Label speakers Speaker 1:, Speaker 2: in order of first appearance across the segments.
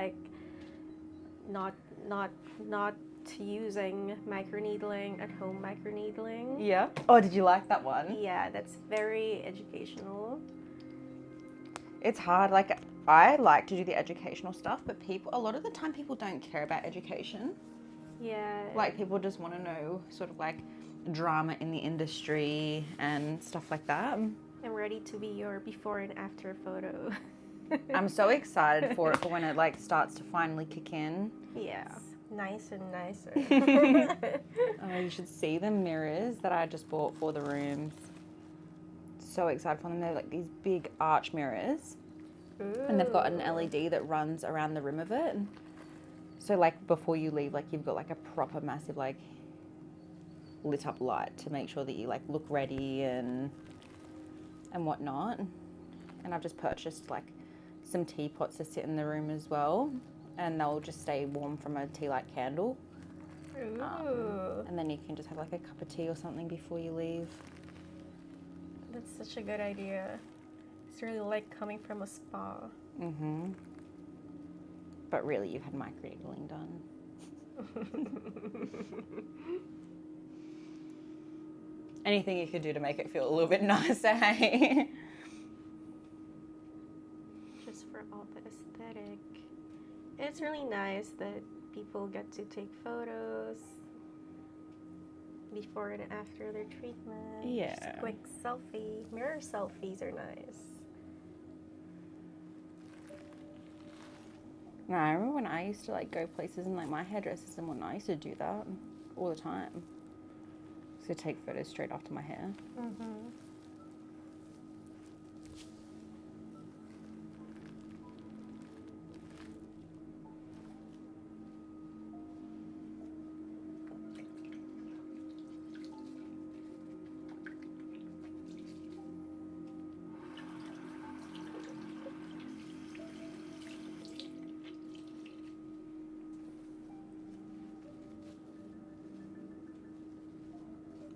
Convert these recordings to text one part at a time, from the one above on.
Speaker 1: like not not not using microneedling at home microneedling.
Speaker 2: Yeah. Oh, did you like that one?
Speaker 1: Yeah, that's very educational.
Speaker 2: It's hard. Like, I like to do the educational stuff, but a lot of the time people don't care about education.
Speaker 1: Yeah.
Speaker 2: Like, people just want to know sort of like drama in the industry and stuff like that.
Speaker 1: I'm ready to be your before and after photo.
Speaker 2: I'm so excited for it for when it like starts to finally kick in.
Speaker 1: Yeah. Nice and nicer.
Speaker 2: Oh, you should see the mirrors that I just bought for the rooms. So excited for them. They're like these big arch mirrors.
Speaker 1: Ooh.
Speaker 2: And they've got an LED that runs around the rim of it. So like before you leave, like you've got like a proper massive like lit up light to make sure that you like look ready and whatnot. And I've just purchased like some teapots to sit in the room as well, and they'll just stay warm from a tea light candle. And then you can just have like a cup of tea or something before you leave.
Speaker 1: That's such a good idea. It's really like coming from a spa.
Speaker 2: Mm-hmm. But really, you've had microneedling done. Anything you could do to make it feel a little bit nicer, hey?
Speaker 1: Just for all the aesthetic. It's really nice that people get to take photos before and after their treatment.
Speaker 2: Yeah.
Speaker 1: Just a quick selfie. Mirror selfies are nice.
Speaker 2: No, I remember when I used to like go places and like my hairdressers and whatnot, I used to do that all the time. So take photos straight after my hair.
Speaker 1: Mm-hmm.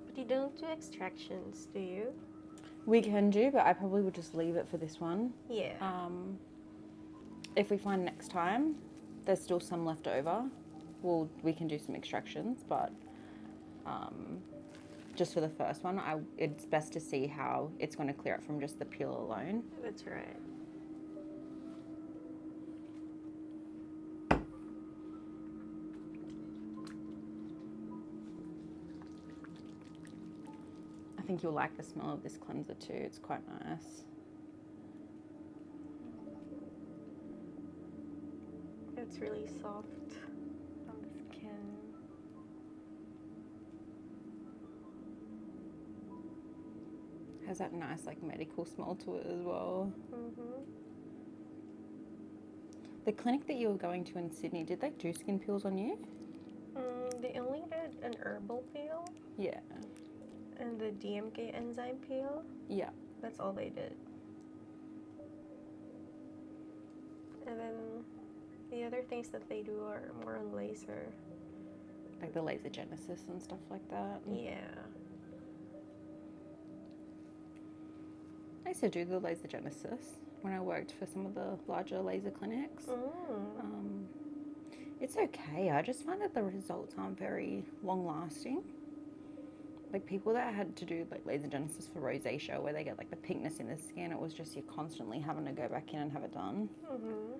Speaker 1: But you don't do extractions, do you?
Speaker 2: We can do, but I probably would just leave it for this one.
Speaker 1: Yeah.
Speaker 2: If we find next time there's still some left over, we can do some extractions, but just for the first one, it's best to see how it's going to clear up from just the peel alone.
Speaker 1: That's right.
Speaker 2: I think you'll like the smell of this cleanser too. It's quite nice.
Speaker 1: It's really soft on the skin.
Speaker 2: Has that nice like medical smell to it as well.
Speaker 1: Mm-hmm.
Speaker 2: The clinic that you were going to in Sydney, did they do skin peels on you?
Speaker 1: They only did an herbal peel.
Speaker 2: Yeah.
Speaker 1: And the DMK enzyme peel.
Speaker 2: Yeah.
Speaker 1: That's all they did. And then the other things that they do are more on laser.
Speaker 2: Like the laser genesis and stuff like that.
Speaker 1: Yeah.
Speaker 2: I used to do the laser genesis when I worked for some of the larger laser clinics. It's okay. I just find that the results aren't very long lasting. Like people that had to do like laser genesis for rosacea, where they get like the pinkness in the skin, it was just you're constantly having to go back in and have it done.
Speaker 1: Mm-hmm.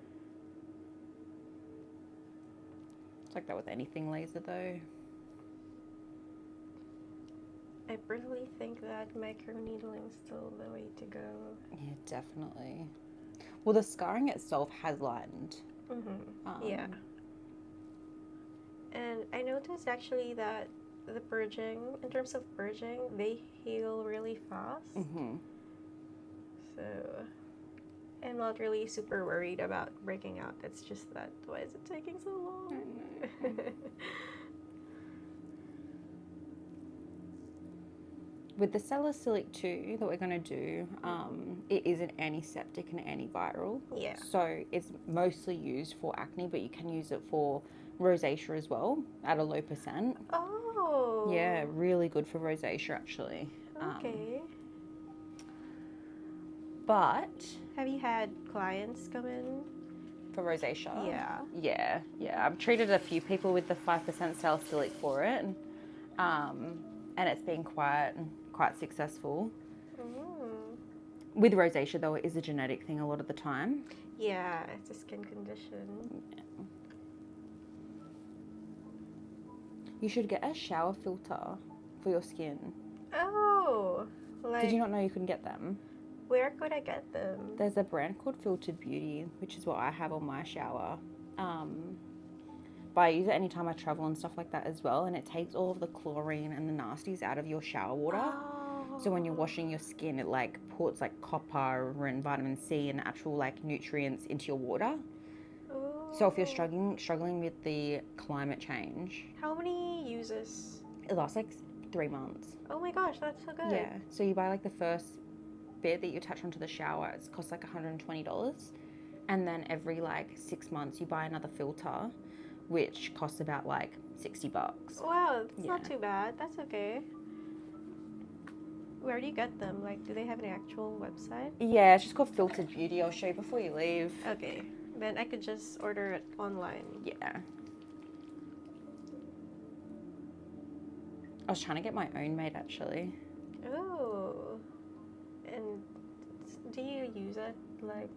Speaker 2: It's like that with anything laser though.
Speaker 1: I personally think that microneedling is still the way to go.
Speaker 2: Yeah, definitely. Well, the scarring itself has lightened.
Speaker 1: Mm-hmm. Yeah. And I noticed actually that the purging, in terms of purging, they heal really fast.
Speaker 2: Mm-hmm.
Speaker 1: So I'm not really super worried about breaking out. It's just that, why is it taking so long?
Speaker 2: With the salicylic 2 that we're going to do, it is an antiseptic and antiviral.
Speaker 1: Yeah.
Speaker 2: So it's mostly used for acne, but you can use it for rosacea as well at a low %.
Speaker 1: Oh.
Speaker 2: Yeah, really good for rosacea actually.
Speaker 1: Okay.
Speaker 2: But
Speaker 1: have you had clients come in
Speaker 2: For rosacea?
Speaker 1: Yeah.
Speaker 2: Yeah. I've treated a few people with the 5% salicylic for it, and it's been quite successful.
Speaker 1: Mm.
Speaker 2: With rosacea, though, it is a genetic thing a lot of the time.
Speaker 1: Yeah, it's a skin condition.
Speaker 2: You should get a shower filter for your skin.
Speaker 1: Oh, like,
Speaker 2: Did you not know you couldn't get them?
Speaker 1: where could I get them?
Speaker 2: There's a brand called Filtered Beauty, which is what I have on my shower. But I use it anytime I travel and stuff like that as well, and it takes all of the chlorine and the nasties out of your shower water.
Speaker 1: Oh.
Speaker 2: So when you're washing your skin, it like puts like copper and vitamin C and actual like nutrients into your water. So if you're struggling with the climate change,
Speaker 1: How many uses?
Speaker 2: it lasts like 3 months.
Speaker 1: Oh my gosh, that's so good.
Speaker 2: Yeah. So you buy like the first bit that you attach onto the shower. It costs like $120, and then every like 6 months you buy another filter, which costs about like $60.
Speaker 1: Wow, that's
Speaker 2: Yeah.
Speaker 1: not too bad. That's okay. Where do you get them? Like, do they have an actual website?
Speaker 2: Yeah, it's just called Filtered Beauty. I'll show you before you leave.
Speaker 1: Okay, then I could just order it online.
Speaker 2: Yeah. I was trying to get my own made actually.
Speaker 1: Oh, and do you use it like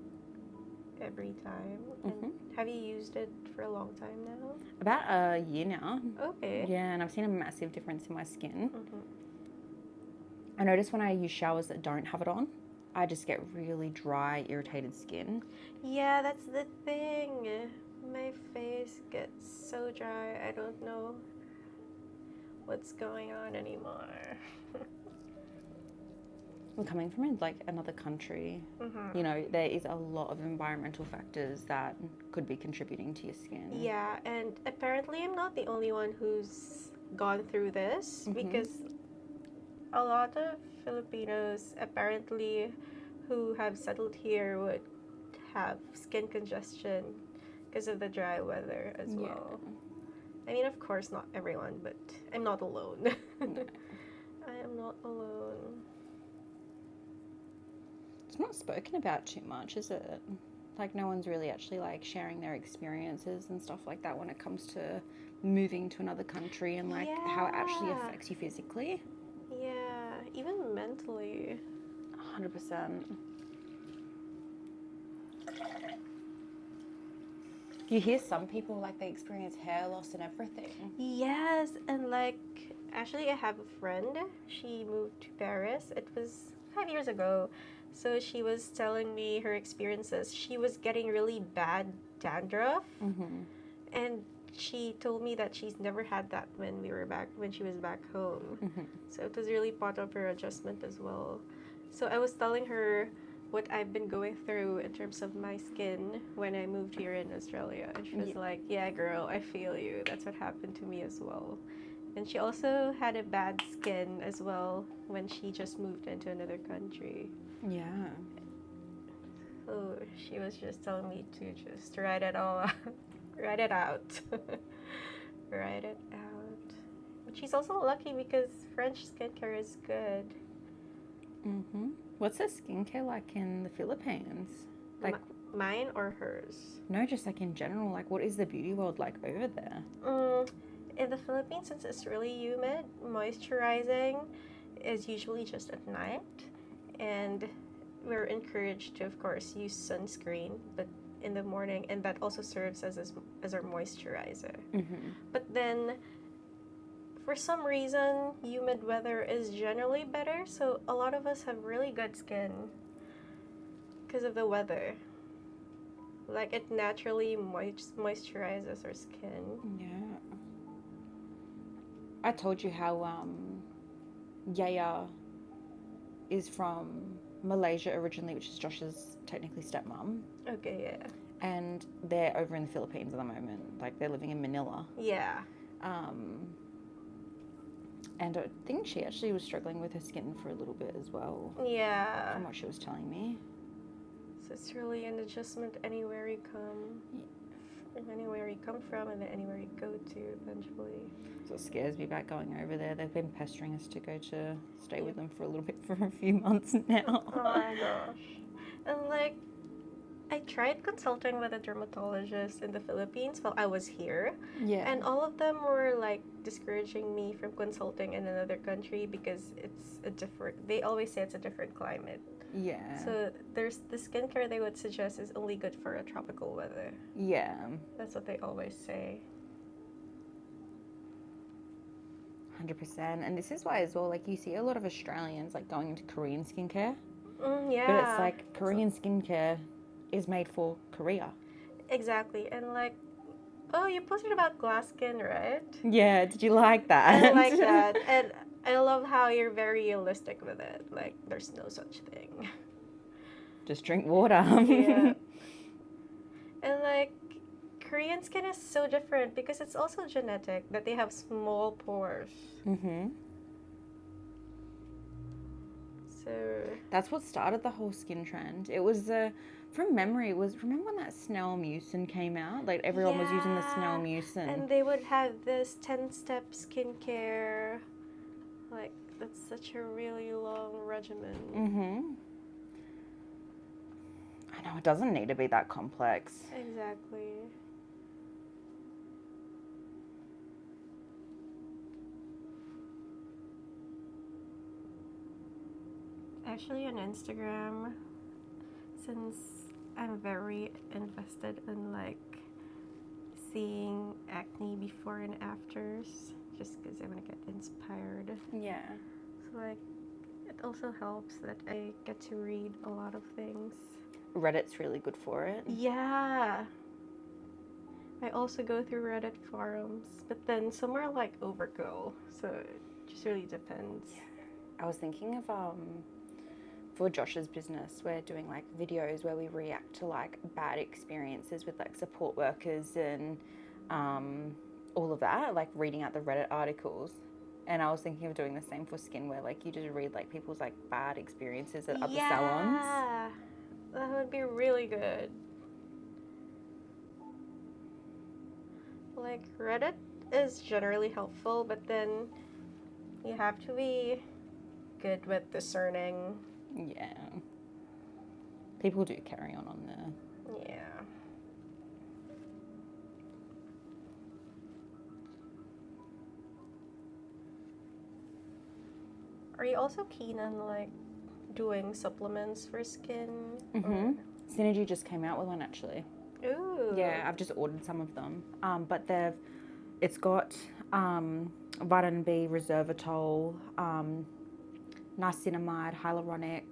Speaker 1: every time?
Speaker 2: Mhm.
Speaker 1: And have you used it for a long time now?
Speaker 2: About a year now.
Speaker 1: Okay.
Speaker 2: Yeah, and I've seen a massive difference in my skin.
Speaker 1: Mm-hmm.
Speaker 2: I notice when I use showers that don't have it on, I just get really dry, irritated skin.
Speaker 1: Yeah, that's the thing. My face gets so dry. I don't know what's going on anymore.
Speaker 2: And coming from like another country,
Speaker 1: Mm-hmm.
Speaker 2: you know, there is a lot of environmental factors that could be contributing to your skin.
Speaker 1: Yeah, and apparently I'm not the only one who's gone through this
Speaker 2: Mhm.
Speaker 1: because a lot of Filipinos apparently who have settled here would have skin congestion because of the dry weather as
Speaker 2: Yeah.
Speaker 1: well. I mean, of course, not everyone, but I'm not alone.
Speaker 2: No.
Speaker 1: I am not alone.
Speaker 2: It's not spoken about too much, is it? Like no one's really actually like sharing their experiences and stuff like that when it comes to moving to another country and like how it actually
Speaker 1: Yeah.
Speaker 2: affects you physically.
Speaker 1: Yeah, even mentally.
Speaker 2: 100%. You hear some people like they experience hair loss and everything.
Speaker 1: Yes, and like, actually, I have a friend. She moved to Paris. It was 5 years ago. So she was telling me her experiences. She was getting really bad dandruff,
Speaker 2: Mm-hmm.
Speaker 1: and she told me that she's never had that when she was back home.
Speaker 2: Mm-hmm.
Speaker 1: So it was really part of her adjustment as well. So I was telling her what I've been going through in terms of my skin when I moved here in Australia. And she was
Speaker 2: Yeah.
Speaker 1: like, yeah, girl, I feel you. That's what happened to me as well. And she also had a bad skin as well when she just moved into another country.
Speaker 2: Yeah.
Speaker 1: So she was just telling me to just write it all out. Write it out. Write it out. But she's also lucky because French skincare is good.
Speaker 2: Mm-hmm. What's the skincare like in the Philippines? Like,
Speaker 1: Mine or hers?
Speaker 2: no, just like in general, like what is the beauty world like over there?
Speaker 1: In the Philippines, since it's really humid, moisturizing is usually just at night. And we're encouraged to, of course, use sunscreen, but in the morning, and that also serves as our moisturizer.
Speaker 2: Mm-hmm.
Speaker 1: But then, for some reason, humid weather is generally better, so a lot of us have really good skin because of the weather. Like, it naturally moisturizes our skin.
Speaker 2: Yeah. I told you how Yaya is from Malaysia originally, which is Josh's technically stepmom,
Speaker 1: Okay, yeah.
Speaker 2: and they're over in the Philippines at the moment. Like they're living in Manila.
Speaker 1: Yeah.
Speaker 2: And I think she actually was struggling with her skin for a little bit as well,
Speaker 1: Yeah.
Speaker 2: from what she was telling me.
Speaker 1: So it's really an adjustment anywhere you come. Anywhere you come from and then anywhere you go to eventually.
Speaker 2: So it scares me about going over there. They've been pestering us to go to stay with them for a little bit for a few months now.
Speaker 1: Oh my gosh. And like, I tried consulting with a dermatologist in the Philippines while I was here,
Speaker 2: Yeah.
Speaker 1: and all of them were like discouraging me from consulting in another country because it's a different. They always say it's a different climate.
Speaker 2: Yeah.
Speaker 1: So there's the skincare they would suggest is only good for a tropical weather.
Speaker 2: Yeah.
Speaker 1: That's what they always say.
Speaker 2: 100%. And this is why as well, like you see a lot of Australians like going into Korean skincare.
Speaker 1: Yeah.
Speaker 2: But it's like Korean skincare is made for Korea.
Speaker 1: Exactly. And like, oh, you posted about glass skin, right?
Speaker 2: Yeah, did you like that?
Speaker 1: I like that. And I love how you're very realistic with it. Like, there's no such thing.
Speaker 2: Just drink water.
Speaker 1: Yeah. And like, Korean skin is so different because it's also genetic that they have small pores.
Speaker 2: Mm-hmm.
Speaker 1: So
Speaker 2: That's what started the whole skin trend. It was from memory. It was, remember when that Snell Mucin came out? Like everyone was using the Snell Mucin.
Speaker 1: and they would have this 10-step skincare. Like, that's such a really long regimen.
Speaker 2: Mm-hmm. I know, it doesn't need to be that complex.
Speaker 1: Exactly. Actually, on Instagram, since I'm very invested in like seeing acne before and afters, just because I want to get inspired.
Speaker 2: Yeah.
Speaker 1: So like, it also helps that I get to read a lot of things.
Speaker 2: Reddit's really good for it.
Speaker 1: Yeah. I also go through Reddit forums, but then some are like overkill, so it just really depends.
Speaker 2: I was thinking of for Josh's business, we're doing like videos where we react to like bad experiences with like support workers and all of that, like reading out the Reddit articles. And I was thinking of doing the same for skin, where like you just read like people's like bad experiences at other salons.
Speaker 1: Yeah, that would be really good. Like, Reddit is generally helpful, but then you have to be good with discerning.
Speaker 2: Yeah. People do carry on there.
Speaker 1: Yeah. Are you also keen on like doing supplements for skin?
Speaker 2: Mm-hmm. Synergy just came out with one actually.
Speaker 1: Ooh.
Speaker 2: Yeah, I've just ordered some of them. But it's got vitamin B, resveratrol, niacinamide, hyaluronic.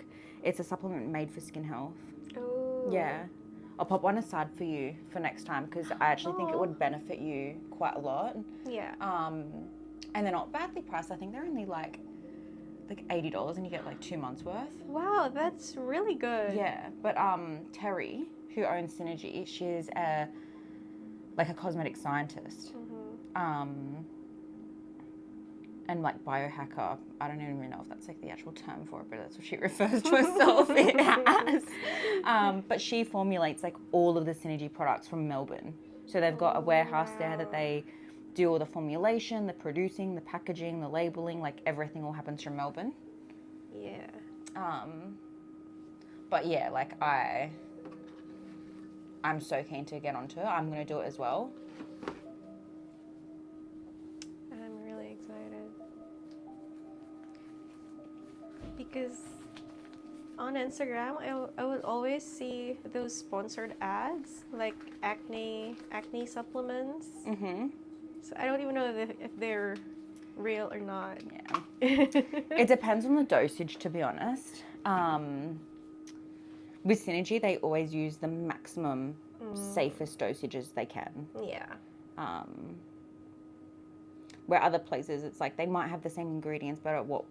Speaker 2: It's a supplement made for skin health.
Speaker 1: Ooh.
Speaker 2: Yeah. I'll pop one aside for you for next time because I actually think it would benefit you quite a lot.
Speaker 1: Yeah.
Speaker 2: And they're not badly priced. I think they're only like $80 and you get like 2 months worth.
Speaker 1: Wow, that's really good.
Speaker 2: Yeah, but Terry, who owns Synergy, she's a cosmetic scientist.
Speaker 1: Mm-hmm.
Speaker 2: And like biohacker. I don't even know if that's like the actual term for it, but that's what she refers to herself as. But she formulates like all of the Synergy products from Melbourne. So they've got a warehouse there that they do all the formulation, the producing, the packaging, the labeling, like everything all happens from Melbourne.
Speaker 1: Yeah.
Speaker 2: But yeah, like I'm so keen to get onto it. I'm going to do it as well.
Speaker 1: I'm really excited. Because on Instagram, I would always see those sponsored ads, like acne supplements.
Speaker 2: Mm-hmm.
Speaker 1: So I don't even know if they're real or not.
Speaker 2: Yeah. It depends on the dosage, to be honest. With Synergy, they always use the maximum safest dosages they can.
Speaker 1: Yeah.
Speaker 2: Where other places, it's like they might have the same ingredients, but at what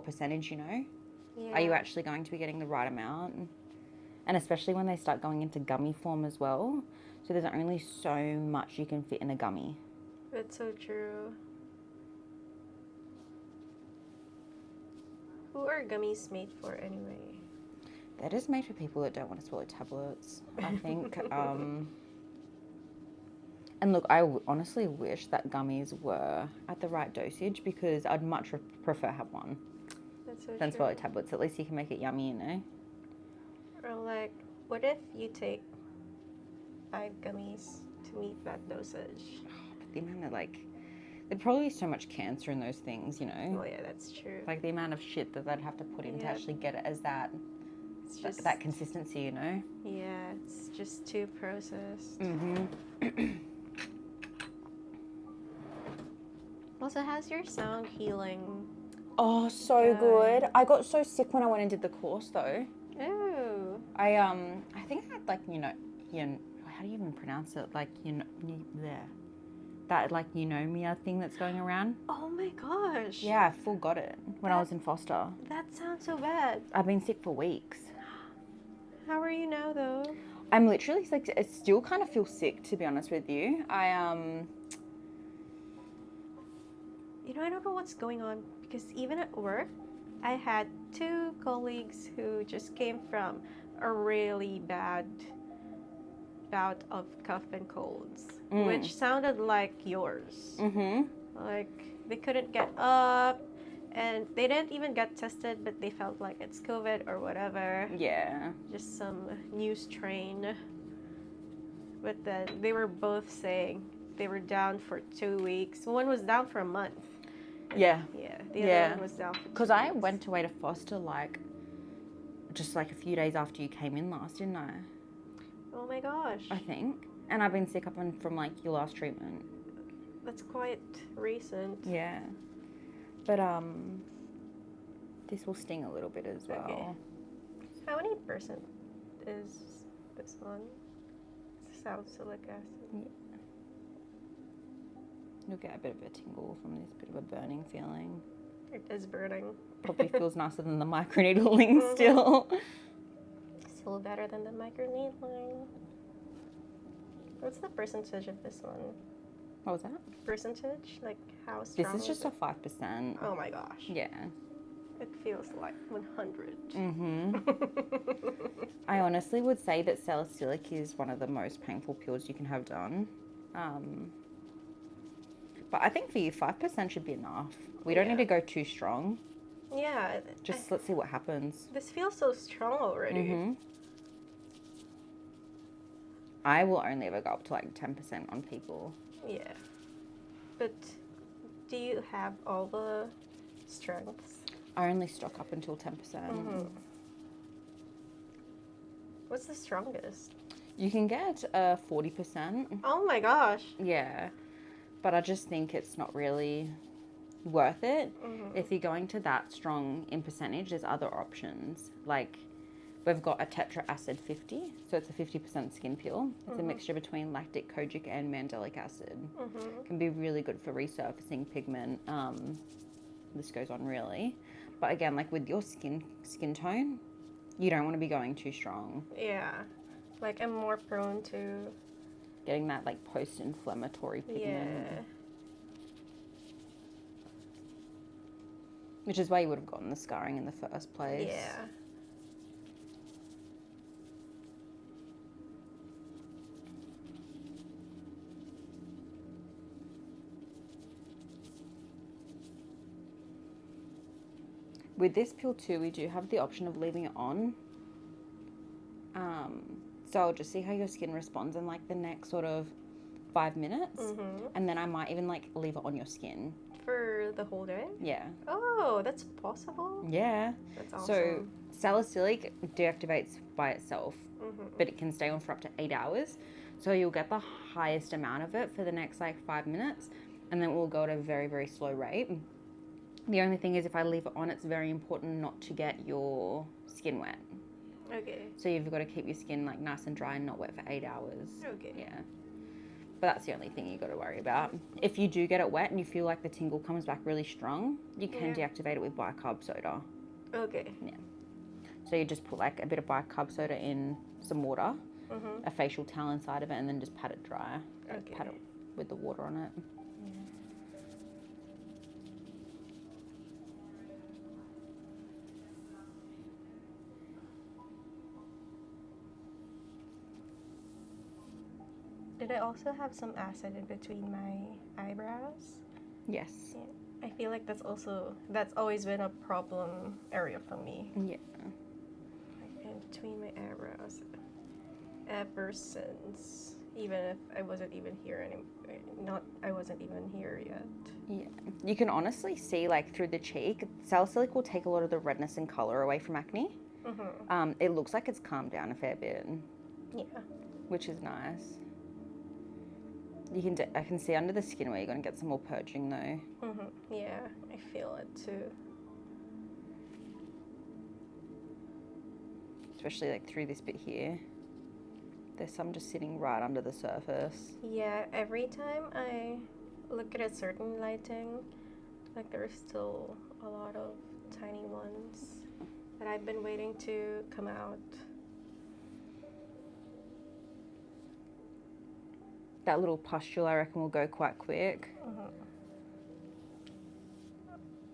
Speaker 2: percentage, you know?
Speaker 1: Yeah.
Speaker 2: Are you actually going to be getting the right amount? And especially when they start going into gummy form as well. So there's only so much you can fit in a gummy.
Speaker 1: That's so true. Who are gummies made for anyway?
Speaker 2: They're just made for people that don't want to swallow tablets, I think. And look, I honestly wish that gummies were at the right dosage because I'd much prefer have one
Speaker 1: That's so
Speaker 2: than
Speaker 1: true.
Speaker 2: swallow tablets. At least you can make it yummy, you know?
Speaker 1: Or like What if you take 5 gummies to meet that dosage?
Speaker 2: But the amount of like, there'd probably be so much cancer in those things, you know?
Speaker 1: Oh yeah, that's true.
Speaker 2: Like the amount of shit that they'd have to put in to
Speaker 1: Yeah.
Speaker 2: actually get it as that,
Speaker 1: It's just
Speaker 2: that consistency, you know?
Speaker 1: Yeah, it's just too processed.
Speaker 2: Mm-hmm.
Speaker 1: Also, how's your sound healing?
Speaker 2: Oh, so good. I got so sick when I went and did the course though.
Speaker 1: Oh.
Speaker 2: I think I had like, how do you even pronounce it? Like, there. That like pneumonia thing that's going around.
Speaker 1: Oh my gosh.
Speaker 2: Yeah, I full got it when I was in foster.
Speaker 1: That sounds so bad.
Speaker 2: I've been sick for weeks.
Speaker 1: How are you now though?
Speaker 2: I'm literally like, it still kind of feels sick to be honest with you.
Speaker 1: I don't know what's going on because even at work, I had 2 colleagues who just came from a really bad bout of cough and colds, which sounded like yours.
Speaker 2: Mm-hmm.
Speaker 1: Like they couldn't get up, and they didn't even get tested, but they felt like it's COVID or whatever.
Speaker 2: Yeah.
Speaker 1: Just some new strain. But then they were both saying they were down for 2 weeks. One was down for a month.
Speaker 2: Yeah.
Speaker 1: Yeah. The other one was down for 2 weeks.
Speaker 2: Because I went away to foster like just like a few days after you came in last, didn't I?
Speaker 1: Oh my gosh.
Speaker 2: I think. And I've been sick up and from like your last treatment.
Speaker 1: That's quite recent.
Speaker 2: Yeah. But this will sting a little bit as well.
Speaker 1: Okay. How many percent is this one? Salicylic acid.
Speaker 2: Yeah. You'll get a bit of a tingle from this, bit of a burning feeling.
Speaker 1: It is burning.
Speaker 2: Probably feels nicer than the microneedling still.
Speaker 1: Still better than the microneedling. What's the percentage of this one?
Speaker 2: What was that?
Speaker 1: Percentage? Like how strong
Speaker 2: This is just
Speaker 1: it?
Speaker 2: a 5%.
Speaker 1: Oh my gosh.
Speaker 2: Yeah.
Speaker 1: It feels like 100.
Speaker 2: Mm-hmm. I honestly would say that salicylic is one of the most painful pills you can have done. But I think for you, 5% should be enough. We don't need to go too strong.
Speaker 1: Yeah.
Speaker 2: Just let's see what happens.
Speaker 1: This feels so strong already.
Speaker 2: Mm-hmm. I will only ever go up to like 10% on people.
Speaker 1: Yeah. But do you have all the strengths?
Speaker 2: I only stock up until 10%.
Speaker 1: Mm-hmm. What's the strongest?
Speaker 2: You can get 40%.
Speaker 1: Oh my gosh.
Speaker 2: Yeah. But I just think it's not really worth it.
Speaker 1: Mm-hmm.
Speaker 2: If you're going to that strong in percentage, there's other options. Like we've got a tetra acid 50, so it's a 50% skin peel. It's a mixture between lactic kojic and mandelic acid. It can be really good for resurfacing pigment. This goes on really. But again, like with your skin tone, you don't want to be going too strong.
Speaker 1: Yeah. Like I'm more prone to
Speaker 2: getting that like post-inflammatory pigment.
Speaker 1: Yeah.
Speaker 2: Which is why you would have gotten the scarring in the first place.
Speaker 1: Yeah.
Speaker 2: With this pill too, we do have the option of leaving it on. So I'll just see how your skin responds in like the next sort of 5 minutes. And then I might even like leave it on your skin.
Speaker 1: For the whole day?
Speaker 2: Yeah.
Speaker 1: Oh, that's possible?
Speaker 2: Yeah.
Speaker 1: That's awesome.
Speaker 2: So salicylic deactivates by itself, but it can stay on for up to 8 hours. So you'll get the highest amount of it for the next like 5 minutes, and then it will go at a very, very slow rate. The only thing is if I leave it on, it's very important not to get your skin wet.
Speaker 1: Okay.
Speaker 2: So you've got to keep your skin like nice and dry and not wet for 8 hours.
Speaker 1: Okay.
Speaker 2: Yeah. But that's the only thing you got to worry about. If you do get it wet and you feel like the tingle comes back really strong, you can deactivate it with bicarb soda.
Speaker 1: Okay.
Speaker 2: Yeah. So you just put like a bit of bicarb soda in some water, a facial towel inside of it, and then just pat it dry.
Speaker 1: Okay.
Speaker 2: Pat it with the water on it.
Speaker 1: Did I also have some acid in between my eyebrows?
Speaker 2: Yes.
Speaker 1: Yeah. I feel like that's always been a problem area for me.
Speaker 2: Yeah.
Speaker 1: Like in between my eyebrows. ever since. Even if I wasn't even here I wasn't even here yet.
Speaker 2: Yeah. You can honestly see like through the cheek, salicylic will take a lot of the redness and color away from acne. It looks like it's calmed down a fair bit.
Speaker 1: Yeah.
Speaker 2: Which is nice. I can see under the skin where you're going to get some more purging though.
Speaker 1: Yeah, I feel it too.
Speaker 2: Especially like through this bit here. There's some just sitting right under the surface.
Speaker 1: Yeah, every time I look at a certain lighting, like there's still a lot of tiny ones that I've been waiting to come out.
Speaker 2: That little pustule, I reckon, will go quite quick.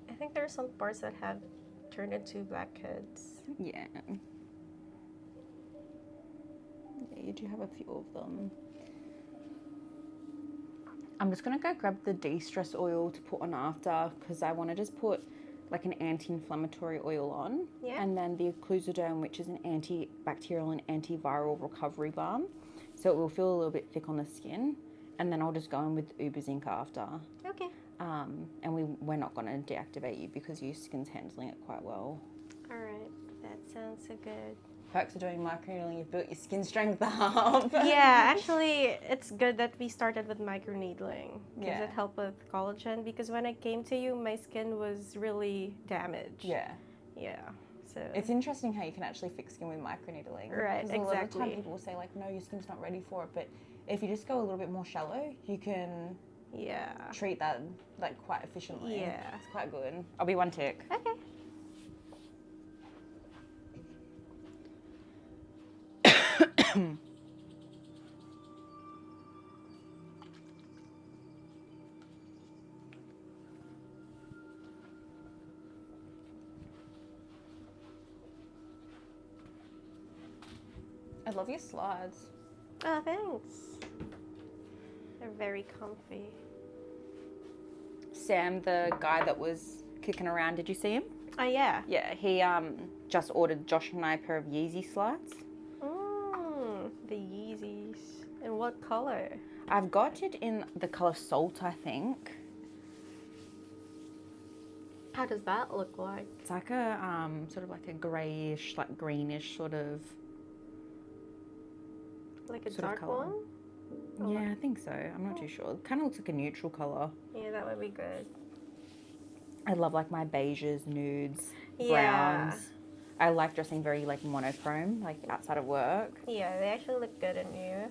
Speaker 1: I think there are some parts that have turned into blackheads.
Speaker 2: Yeah. Yeah, you do have a few of them. I'm just going to go grab the de-stress oil to put on after because I want to just put like an anti-inflammatory oil on.
Speaker 1: Yeah.
Speaker 2: And then the occlusoderm, which is an antibacterial and antiviral recovery balm. So it will feel a little bit thick on the skin. And then I'll just go in with Uber Zinc after.
Speaker 1: Okay.
Speaker 2: And we're not going to deactivate you because your skin's handling it quite well.
Speaker 1: All right. That sounds so good.
Speaker 2: Perks of doing microneedling, you've built your skin strength up.
Speaker 1: Yeah, actually, it's good that we started with microneedling because
Speaker 2: Yeah.
Speaker 1: it helped with collagen. Because when I came to you, my skin was really damaged.
Speaker 2: Yeah.
Speaker 1: Yeah. So
Speaker 2: It's interesting how you can actually fix skin with microneedling.
Speaker 1: Right,
Speaker 2: Because a lot of
Speaker 1: exactly.
Speaker 2: time people will say like, no, your skin's not ready for it. But if you just go a little bit more shallow, you can
Speaker 1: yeah.
Speaker 2: treat that like quite efficiently.
Speaker 1: Yeah.
Speaker 2: It's quite good. I'll be one tick.
Speaker 1: Okay.
Speaker 2: I love your slides.
Speaker 1: Oh, thanks. They're very comfy.
Speaker 2: Sam, the guy that was kicking around, did you see him?
Speaker 1: Oh, yeah.
Speaker 2: Yeah, he just ordered Josh and I a pair of Yeezy slides.
Speaker 1: The Yeezys. In what color?
Speaker 2: I've got it in the colour Salt, I think.
Speaker 1: How does that look like?
Speaker 2: It's like a sort of like a greyish, like greenish sort of.
Speaker 1: Like a
Speaker 2: Sort of
Speaker 1: dark
Speaker 2: colour.
Speaker 1: one?
Speaker 2: Yeah, I think so. I'm not too sure. It kind of looks like a neutral colour.
Speaker 1: Yeah, that would be good.
Speaker 2: I love like my beiges, nudes,
Speaker 1: Yeah.
Speaker 2: browns. I like dressing very like monochrome, like outside of work.
Speaker 1: Yeah, they actually look good on you.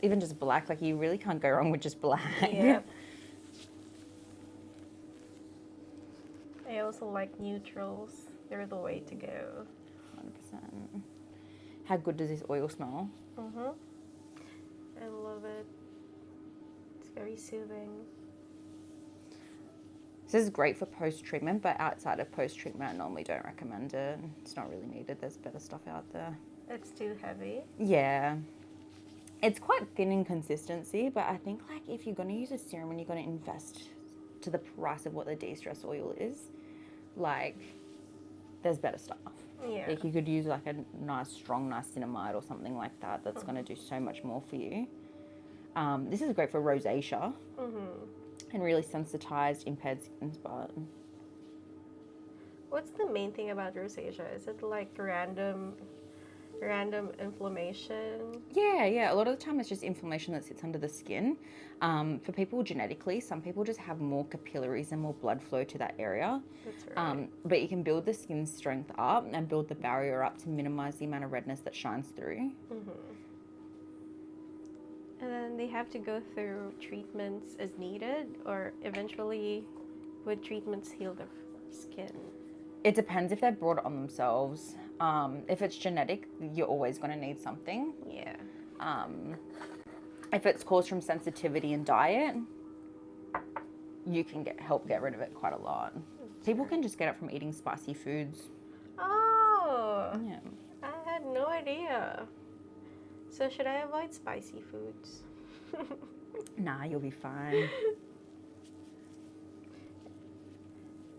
Speaker 2: Even just black, like you really can't go wrong with just black.
Speaker 1: Yeah. I also like neutrals. They're the way to go.
Speaker 2: 100%. How good does this oil smell?
Speaker 1: I love it. It's very soothing.
Speaker 2: This is great for post-treatment, but outside of post-treatment, I normally don't recommend it. It's not really needed. There's better stuff out there.
Speaker 1: It's too heavy.
Speaker 2: Yeah. It's quite thin in consistency, but I think like if you're going to use a serum and you're going to invest to the price of what the de-stress oil is, like there's better stuff.
Speaker 1: Yeah.
Speaker 2: Like you could use like a nice, strong niacinamide or something like that. That's going to do so much more for you. This is great for rosacea and really sensitized, impaired skin spot.
Speaker 1: What's the main thing about rosacea? Is it like random inflammation?
Speaker 2: Yeah. A lot of the time it's just inflammation that sits under the skin. For people genetically, some people just have more capillaries and more blood flow to that area.
Speaker 1: That's right.
Speaker 2: But you can build the skin strength up and build the barrier up to minimize the amount of redness that shines through.
Speaker 1: And then they have to go through treatments as needed, or eventually would treatments heal the skin?
Speaker 2: It depends if they've brought it on themselves. If it's genetic, you're always going to need something.
Speaker 1: Yeah.
Speaker 2: If it's caused from sensitivity and diet, you can help get rid of it quite a lot. People can just get it from eating spicy foods.
Speaker 1: Oh,
Speaker 2: Yeah.
Speaker 1: I had no idea. So should I avoid spicy foods?
Speaker 2: Nah, you'll be fine.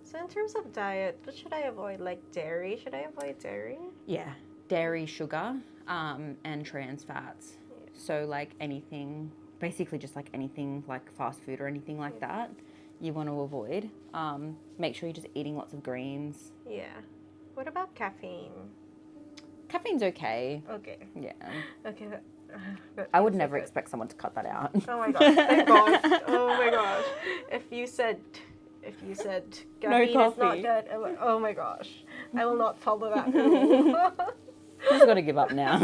Speaker 1: So in terms of diet, what should I avoid? Like dairy? Should I avoid dairy?
Speaker 2: Yeah, dairy, sugar. and trans fats. So like anything, basically just like anything like fast food or anything like that, you want to avoid. Make sure you're just eating lots of greens.
Speaker 1: Yeah. What about caffeine?
Speaker 2: Caffeine's okay.
Speaker 1: Okay.
Speaker 2: Yeah.
Speaker 1: Okay.
Speaker 2: I would never expect someone to cut that out.
Speaker 1: Oh my gosh! Thank God! Oh my gosh! If you said caffeine is not
Speaker 2: coffee.
Speaker 1: good, I'm like, oh my gosh! I will not follow that rule.
Speaker 2: Just got to give up now.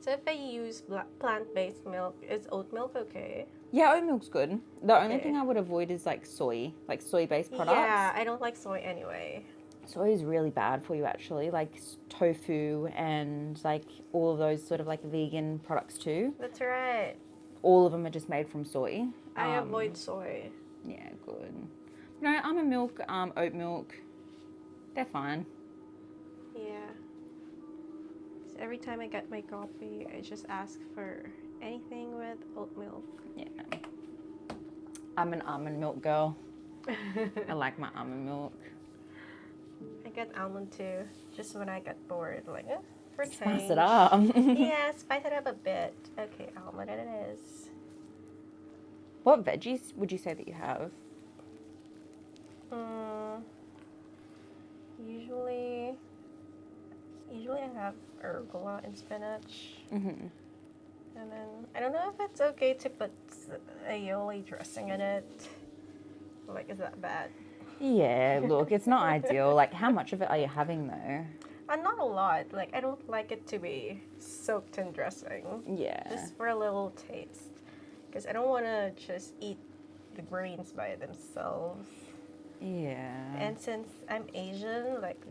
Speaker 1: So if I use plant-based milk, is oat milk okay?
Speaker 2: Yeah, oat milk's good. The only
Speaker 1: Okay.
Speaker 2: thing I would avoid is like soy-based products.
Speaker 1: Yeah, I don't like soy anyway.
Speaker 2: Soy is really bad for you actually, like tofu and like all of those sort of like vegan products too.
Speaker 1: That's right.
Speaker 2: All of them are just made from soy.
Speaker 1: I avoid soy.
Speaker 2: Yeah, good. No, almond milk, oat milk, they're fine.
Speaker 1: Yeah. So every time I get my coffee, I just ask for anything with oat milk.
Speaker 2: Yeah. I'm an almond milk girl. I like my almond milk.
Speaker 1: I get almond too, just when I get bored, like, for change.
Speaker 2: Spice it up.
Speaker 1: Yeah, spice it up a bit. Okay, almond it is.
Speaker 2: What veggies would you say that you have?
Speaker 1: Usually I have arugula and spinach.
Speaker 2: Mm-hmm.
Speaker 1: And then, I don't know if it's okay to put aioli dressing in it. Like, is that bad?
Speaker 2: Yeah, look, it's not ideal. Like, how much of it are you having though?
Speaker 1: Not a lot. Like, I don't like it to be soaked in dressing.
Speaker 2: Yeah.
Speaker 1: Just for a little taste. Because I don't want to just eat the greens by themselves.
Speaker 2: Yeah.
Speaker 1: And since I'm Asian, like,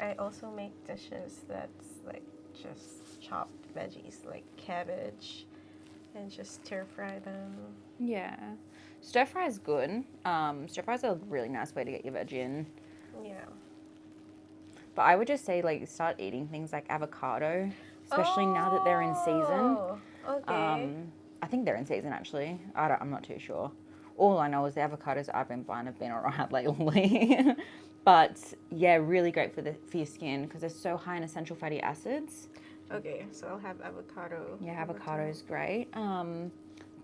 Speaker 1: I also make dishes that's like just chopped veggies, like cabbage, and just stir fry them.
Speaker 2: Yeah. Stir fry is good. Stir fry is a really nice way to get your veg in.
Speaker 1: Yeah.
Speaker 2: But I would just say, like, start eating things like avocado, especially now that they're in season.
Speaker 1: Okay.
Speaker 2: I think they're in season, actually. I'm not too sure. All I know is the avocados I've been buying have been all right lately. But, yeah, really great for your skin because they're so high in essential fatty acids.
Speaker 1: Okay, so I'll have avocado.
Speaker 2: Yeah, avocado's great.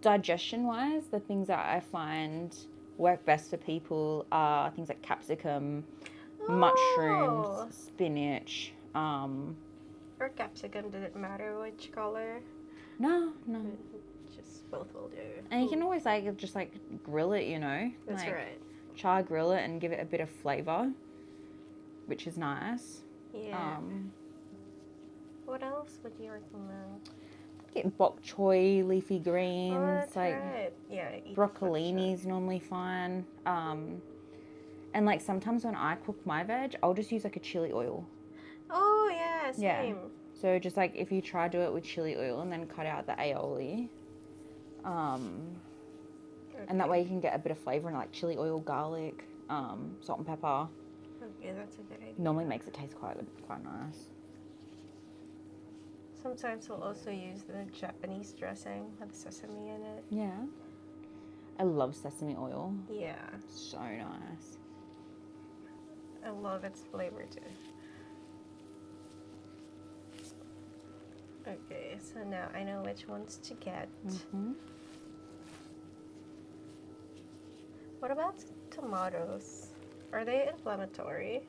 Speaker 2: Digestion-wise, the things that I find work best for people are things like capsicum, mushrooms, spinach.
Speaker 1: Or capsicum, does it matter which color?
Speaker 2: No.
Speaker 1: Just both will do.
Speaker 2: And you can always just grill it, you know.
Speaker 1: That's
Speaker 2: like,
Speaker 1: right.
Speaker 2: Char grill it and give it a bit of flavour, which is nice.
Speaker 1: Yeah. What else would you recommend?
Speaker 2: Get bok choy, leafy greens,
Speaker 1: That's right. Yeah.
Speaker 2: broccolini's normally fine. And like sometimes when I cook my veg, I'll just use like a chili oil.
Speaker 1: Oh yeah, same.
Speaker 2: Yeah. So just like if you try to do it with chili oil and then cut out the aioli, and that way you can get a bit of flavour in like chili oil, garlic, salt and pepper.
Speaker 1: Okay, that's a good idea.
Speaker 2: Normally makes it taste quite nice.
Speaker 1: Sometimes we'll also use the Japanese dressing with sesame in it.
Speaker 2: Yeah. I love sesame oil.
Speaker 1: Yeah.
Speaker 2: So nice.
Speaker 1: I love its flavor too. Okay, so now I know which ones to get.
Speaker 2: Mm-hmm.
Speaker 1: What about tomatoes? Are they inflammatory?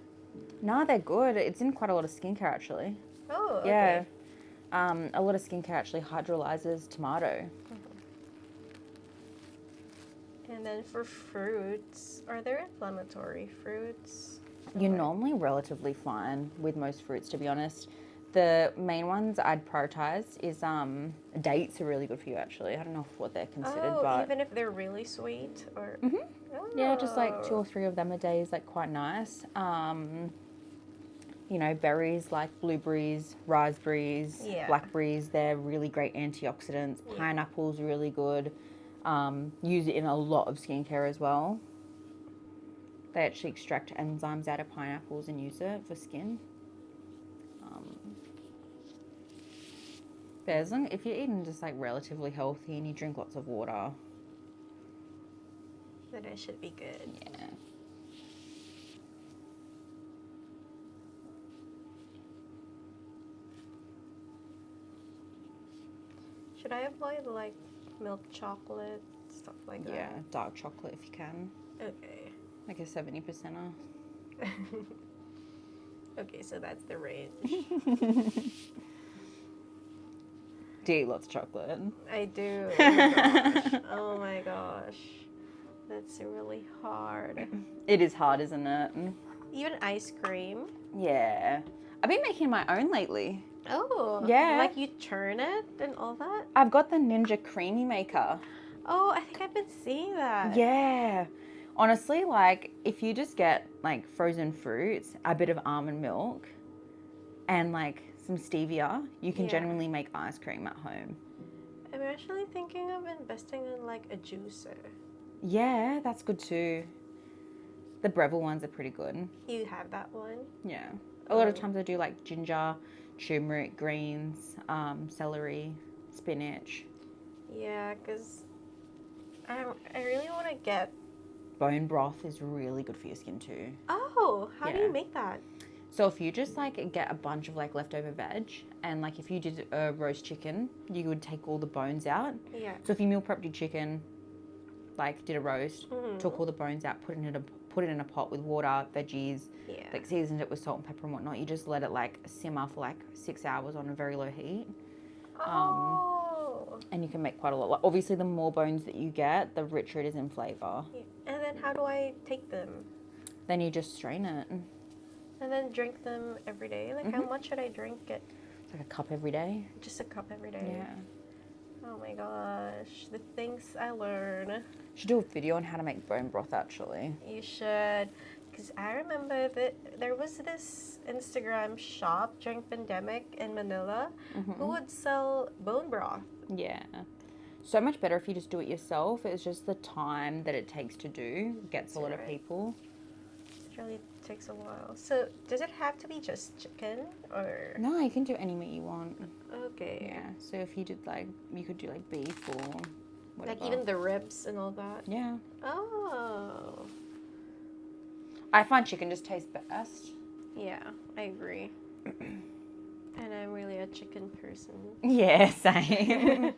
Speaker 2: No, they're good. It's in quite a lot of skincare actually.
Speaker 1: Oh, okay.
Speaker 2: Yeah. A lot of skincare actually hydrolyzes tomato.
Speaker 1: And then for fruits, are there inflammatory fruits?
Speaker 2: You're normally relatively fine with most fruits, to be honest. The main ones I'd prioritize is dates are really good for you actually. I don't know what they're considered, but
Speaker 1: even if they're really sweet or
Speaker 2: yeah, just like 2 or 3 of them a day is like quite nice. You know, berries like blueberries, raspberries, blackberries, they're really great antioxidants. Pineapple's really good. Use it in a lot of skincare as well. They actually extract enzymes out of pineapples and use it for skin. But as long if you're eating just like relatively healthy and you drink lots of water,
Speaker 1: then it should be good.
Speaker 2: yeah.
Speaker 1: Should I avoid like milk chocolate, stuff like
Speaker 2: Yeah, dark chocolate if you can.
Speaker 1: that? Okay.
Speaker 2: Like a 70%.
Speaker 1: Okay, so that's the range.
Speaker 2: Do you eat lots of chocolate?
Speaker 1: I do. Oh my gosh. Oh my gosh. That's really hard.
Speaker 2: It is hard, isn't it?
Speaker 1: Even ice cream.
Speaker 2: Yeah. I've been making my own lately.
Speaker 1: Oh.
Speaker 2: Yeah.
Speaker 1: Like you churn it and all that?
Speaker 2: I've got the Ninja Creamy Maker.
Speaker 1: Oh, I think I've been seeing that.
Speaker 2: Yeah. Honestly, like, if you just get, like, frozen fruits, a bit of almond milk, and, like, some stevia, you can
Speaker 1: Yeah.
Speaker 2: genuinely make ice cream at home.
Speaker 1: I'm actually thinking of investing in like a juicer.
Speaker 2: Yeah, that's good too. The Breville ones are pretty good.
Speaker 1: You have that one?
Speaker 2: Yeah. A lot of times I do, like, ginger, turmeric, greens, celery, spinach.
Speaker 1: Yeah, because I really want to get...
Speaker 2: Bone broth is really good for your skin too.
Speaker 1: Oh, how do
Speaker 2: Yeah.
Speaker 1: you make that?
Speaker 2: So if you just like get a bunch of like leftover veg, and like if you did a roast chicken, you would take all the bones out.
Speaker 1: Yeah.
Speaker 2: So if you meal prepped your chicken, like did a roast,
Speaker 1: Mhm.
Speaker 2: took all the bones out, put it in a pot with water, veggies,
Speaker 1: Yeah.
Speaker 2: like seasoned it with salt and pepper and whatnot. You just let it like simmer for like 6 hours on a very low heat,
Speaker 1: Oh.
Speaker 2: and you can make quite a lot. Like, obviously, the more bones that you get, the richer it is in flavor.
Speaker 1: Yeah. And then how do I take them?
Speaker 2: Then you just strain it.
Speaker 1: And then drink them every day? Like how much should I drink it?
Speaker 2: It's like a cup every day.
Speaker 1: Just a cup every day?
Speaker 2: Yeah.
Speaker 1: Oh my gosh. The things I learn.
Speaker 2: Should do a video on how to make bone broth actually.
Speaker 1: You should. Because I remember that there was this Instagram shop during pandemic in Manila who would sell bone broth.
Speaker 2: Yeah. So much better if you just do it yourself. It's just the time that it takes to do gets a lot of
Speaker 1: right.
Speaker 2: people.
Speaker 1: It really takes a while. So does it have to be just chicken or?
Speaker 2: No, you can do any meat you want.
Speaker 1: Okay.
Speaker 2: Yeah. So if you did like, you could do like beef or whatever.
Speaker 1: Like even the ribs and all that?
Speaker 2: Yeah.
Speaker 1: Oh.
Speaker 2: I find chicken just tastes best.
Speaker 1: Yeah, I agree. And I'm really a chicken person.
Speaker 2: Yeah, same.